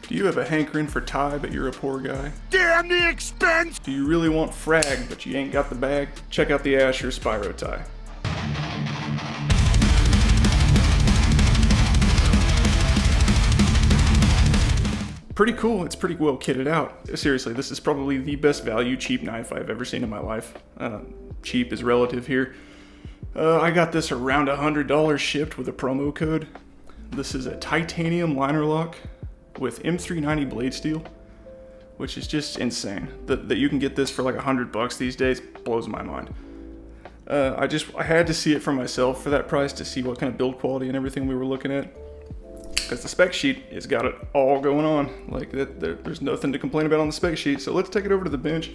Do you have a hankering for Thai, but you're a poor guy? Damn the expense! Do you really want frag, but you ain't got the bag? Check out the Asher Spiro Ti. Pretty cool. It's pretty well kitted out. Seriously, this is probably the best value cheap knife I've ever seen in my life. Cheap is relative here. I got this around $100 shipped with a promo code. This is a titanium liner lock with M390 blade steel, which is just insane. That you can get this for like $100 these days blows my mind. I had to see it for myself for that price to see what kind of build quality and everything we were looking at. Because the spec sheet has got it all going on. Like there's nothing to complain about on the spec sheet. So let's take it over to the bench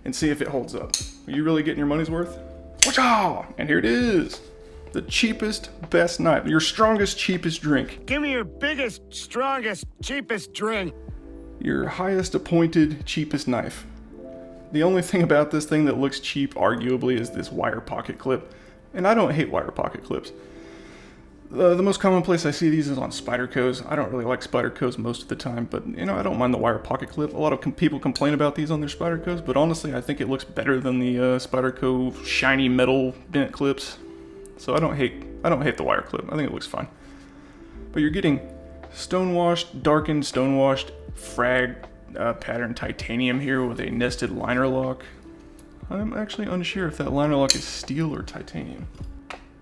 and see if it holds up. Are you really getting your money's worth? Wacha! And here it is. The cheapest, best knife. Your strongest, cheapest drink. Give me your biggest, strongest, cheapest drink. Your highest appointed, cheapest knife. The only thing about this thing that looks cheap, arguably, is this wire pocket clip. And I don't hate wire pocket clips. The most common place I see these is on Spydercos. I don't really like Spydercos most of the time, but I don't mind the wire pocket clip. A lot of people complain about these on their Spydercos, but honestly, I think it looks better than the Spyderco shiny metal bent clips. So I don't hate the wire clip. I think it looks fine. But you're getting stonewashed, darkened, stonewashed frag pattern titanium here with a nested liner lock. I'm actually unsure if that liner lock is steel or titanium.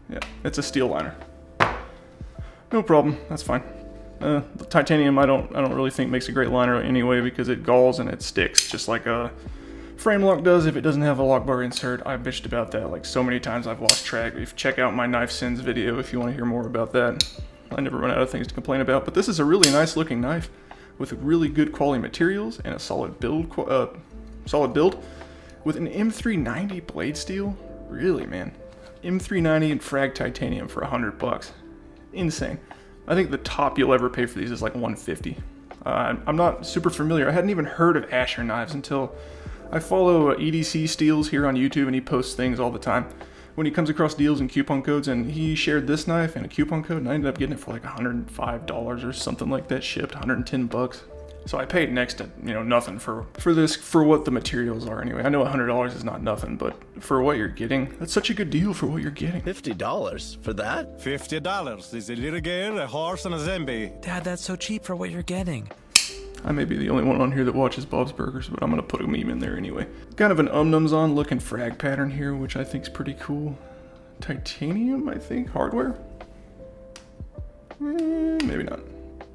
Yeah, it's a steel liner. No problem, that's fine. The titanium I don't really think makes a great liner anyway because it galls and it sticks, just like a frame lock does if it doesn't have a lock bar insert. I bitched about that like so many times I've lost track. Check out my knife sins video if you want to hear more about that. I never run out of things to complain about, but this is a really nice looking knife with really good quality materials and a solid build with an M390 blade steel. Really, man. M390 and frag titanium for $100. Insane. I think the top you'll ever pay for these is like $150. I'm not super familiar. I hadn't even heard of Asher knives until I follow EDC Steels here on YouTube, and he posts things all the time when he comes across deals and coupon codes, and he shared this knife and a coupon code, and I ended up getting it for like $105 or something like that, shipped $110. So I paid next to nothing for this, for what the materials are anyway. I know $100 is not nothing, but for what you're getting, that's such a good deal for what you're getting. $50 for that? $50 is a little girl, a horse, and a zombie. Dad, that's so cheap for what you're getting. I may be the only one on here that watches Bob's Burgers, but I'm gonna put a meme in there anyway. Kind of an nums on looking frag pattern here, which I think is pretty cool. Titanium, I think, hardware? Maybe not.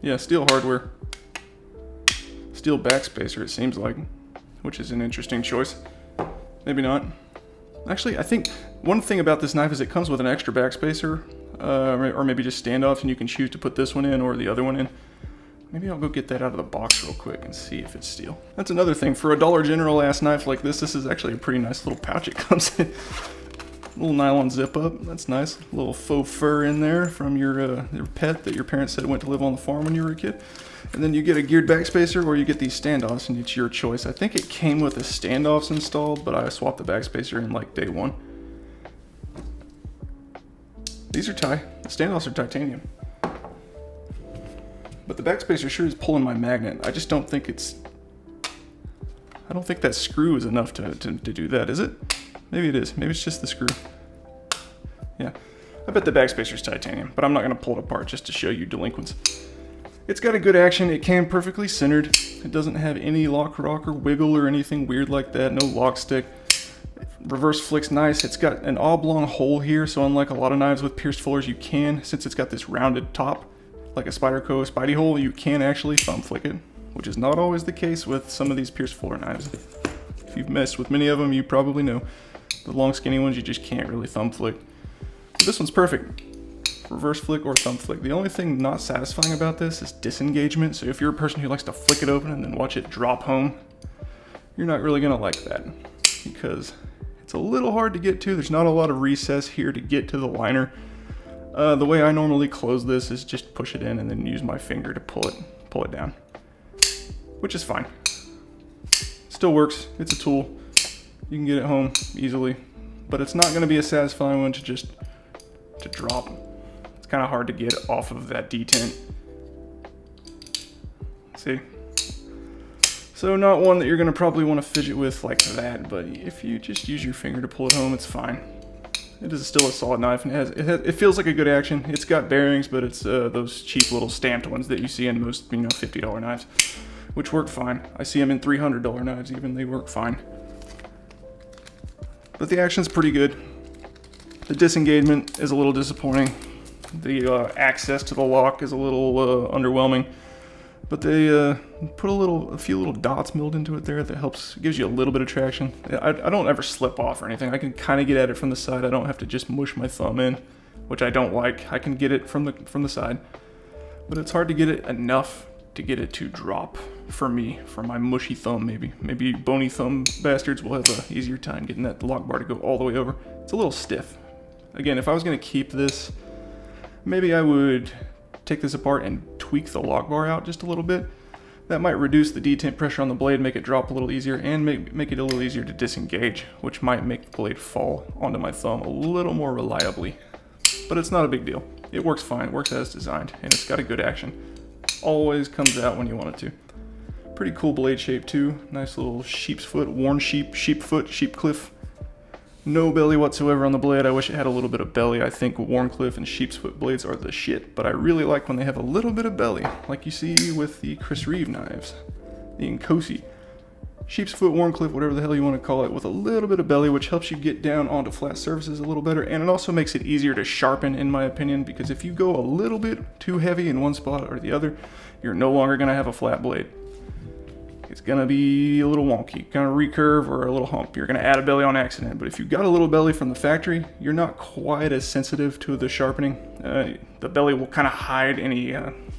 Yeah, steel hardware. Steel backspacer, it seems like, which is an interesting choice. Maybe not. Actually, I think one thing about this knife is it comes with an extra backspacer, or maybe just standoffs, and you can choose to put this one in or the other one in. Maybe I'll go get that out of the box real quick and see if it's steel. That's another thing. For a Dollar General ass knife like this is actually a pretty nice little pouch it comes in. Little nylon zip up. That's nice. A little faux fur in there from your pet that your parents said went to live on the farm when you were a kid. And then you get a geared backspacer or you get these standoffs, and it's your choice. I think it came with the standoffs installed, but I swapped the backspacer in like day one. These are the standoffs are titanium. But the backspacer sure is pulling my magnet. I just don't think I don't think that screw is enough to do that, is it? Maybe it is. Maybe it's just the screw. Yeah. I bet the backspacer's titanium, but I'm not going to pull it apart just to show you delinquents. It's got a good action. It came perfectly centered. It doesn't have any lock, rock, or wiggle or anything weird like that. No lock stick. Reverse flicks nice. It's got an oblong hole here, so unlike a lot of knives with pierced fullers, you can, since it's got this rounded top, like a Spyderco Spidey hole, you can actually thumb flick it, which is not always the case with some of these pierced fuller knives. If you've messed with many of them, you probably know. The long skinny ones, you just can't really thumb flick. But this one's perfect. Reverse flick or thumb flick. The only thing not satisfying about this is disengagement. So if you're a person who likes to flick it open and then watch it drop home, you're not really gonna like that because it's a little hard to get to. There's not a lot of recess here to get to the liner. The way I normally close this is just push it in and then use my finger to pull it down, which is fine. Still works. It's a tool. You can get it home easily, but it's not going to be a satisfying one to drop. It's kind of hard to get off of that detent. See, So not one that you're gonna probably want to fidget with like that, but if you just use your finger to pull it home, it's fine. It is still a solid knife, and it feels like a good action. It's got bearings, but it's those cheap little stamped ones that you see in most, you know, $50 knives, which work fine. I see them in $300 knives even, they work fine. But the action's pretty good. The disengagement is a little disappointing. The access to the lock is a little underwhelming. But they put a few little dots milled into it there that gives you a little bit of traction. I don't ever slip off or anything. I can kind of get at it from the side. I don't have to just mush my thumb in, which I don't like. I can get it from the side, but it's hard to get it enough to get it to drop for me, for my mushy thumb maybe. Maybe bony thumb bastards will have an easier time getting that lock bar to go all the way over. It's a little stiff. Again, if I was going to keep this, maybe I would take this apart and tweak the lock bar out just a little bit. That might reduce the detent pressure on the blade, make it drop a little easier, and make it a little easier to disengage, which might make the blade fall onto my thumb a little more reliably. But it's not a big deal. It works fine, it works as designed, and it's got a good action. Always comes out when you want it to. Pretty cool blade shape too. Nice little sheep's foot, worn sheep foot, sheep cliff. No belly whatsoever on the blade. I wish it had a little bit of belly. I think Warncliffe and sheepsfoot blades are the shit, but I really like when they have a little bit of belly, like you see with the Chris Reeve knives, the Nkosi. Sheepsfoot, Warncliffe, whatever the hell you want to call it, with a little bit of belly, which helps you get down onto flat surfaces a little better, and it also makes it easier to sharpen, in my opinion, because if you go a little bit too heavy in one spot or the other, you're no longer going to have a flat blade. It's going to be a little wonky, kind of recurve or a little hump. You're going to add a belly on accident, but if you've got a little belly from the factory, you're not quite as sensitive to the sharpening. The belly will kind of hide any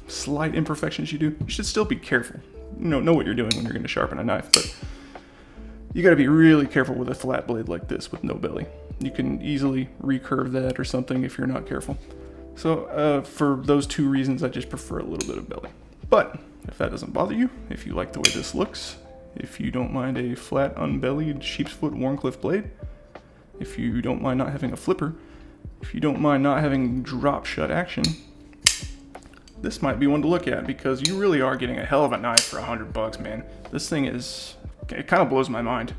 slight imperfections you do. You should still be careful. Know what you're doing when you're going to sharpen a knife, but you got to be really careful with a flat blade like this with no belly. You can easily recurve that or something if you're not careful. So for those two reasons, I just prefer a little bit of belly. But if that doesn't bother you, if you like the way this looks, if you don't mind a flat, unbellied sheepsfoot Warncliffe blade, if you don't mind not having a flipper, if you don't mind not having drop shut action, this might be one to look at, because you really are getting a hell of a knife for $100, man. This thing it kind of blows my mind.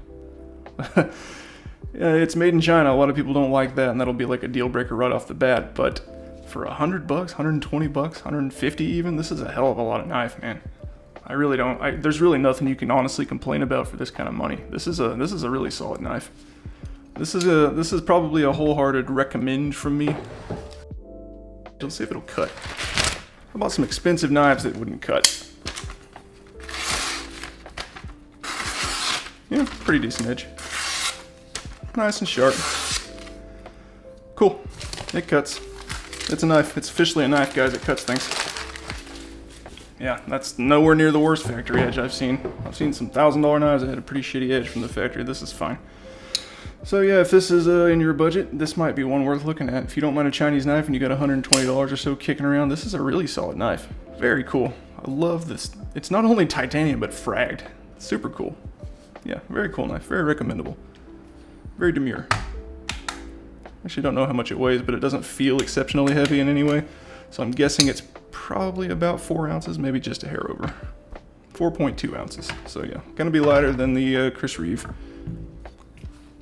It's made in China. A lot of people don't like that, and that'll be like a deal breaker right off the bat, but for $100, $120, $150 even, this is a hell of a lot of knife, man. I really don't. There's really nothing you can honestly complain about for this kind of money. This is a really solid knife. This is probably a wholehearted recommend from me. Let's see if it'll cut. How about some expensive knives that wouldn't cut? Yeah, pretty decent edge. Nice and sharp. Cool. It cuts. It's a knife. It's officially a knife, guys. It cuts things. Yeah, that's nowhere near the worst factory edge I've seen. I've seen some $1,000 knives that had a pretty shitty edge from the factory. This is fine. So yeah, if this is in your budget, this might be one worth looking at. If you don't mind a Chinese knife and you got $120 or so kicking around, this is a really solid knife. Very cool. I love this. It's not only titanium, but fragged. Super cool. Yeah, very cool knife. Very recommendable. Very demure. Actually don't know how much it weighs, but it doesn't feel exceptionally heavy in any way. So I'm guessing it's probably about 4 ounces, maybe just a hair over. 4.2 ounces. So yeah, gonna be lighter than the Chris Reeve.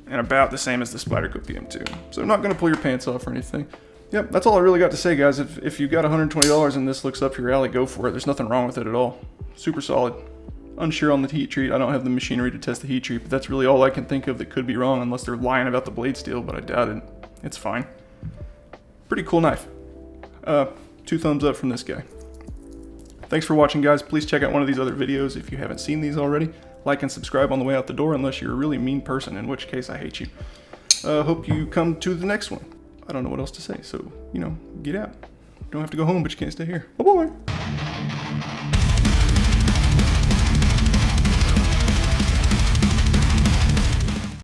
And about the same as the Spyderco PM2. So I'm not gonna pull your pants off or anything. Yep, that's all I really got to say, guys. If you got $120 and this looks up your alley, go for it. There's nothing wrong with it at all. Super solid. Unsure on the heat treat. I don't have the machinery to test the heat treat, but that's really all I can think of that could be wrong, unless they're lying about the blade steel, but I doubt it. It's fine. Pretty cool knife. 2 thumbs up from this guy. Thanks for watching, guys. Please check out one of these other videos if you haven't seen these already. Like and subscribe on the way out the door, unless you're a really mean person, in which case I hate you. Hope you come to the next one. I don't know what else to say, so, get out. You don't have to go home, but you can't stay here. Bye-bye.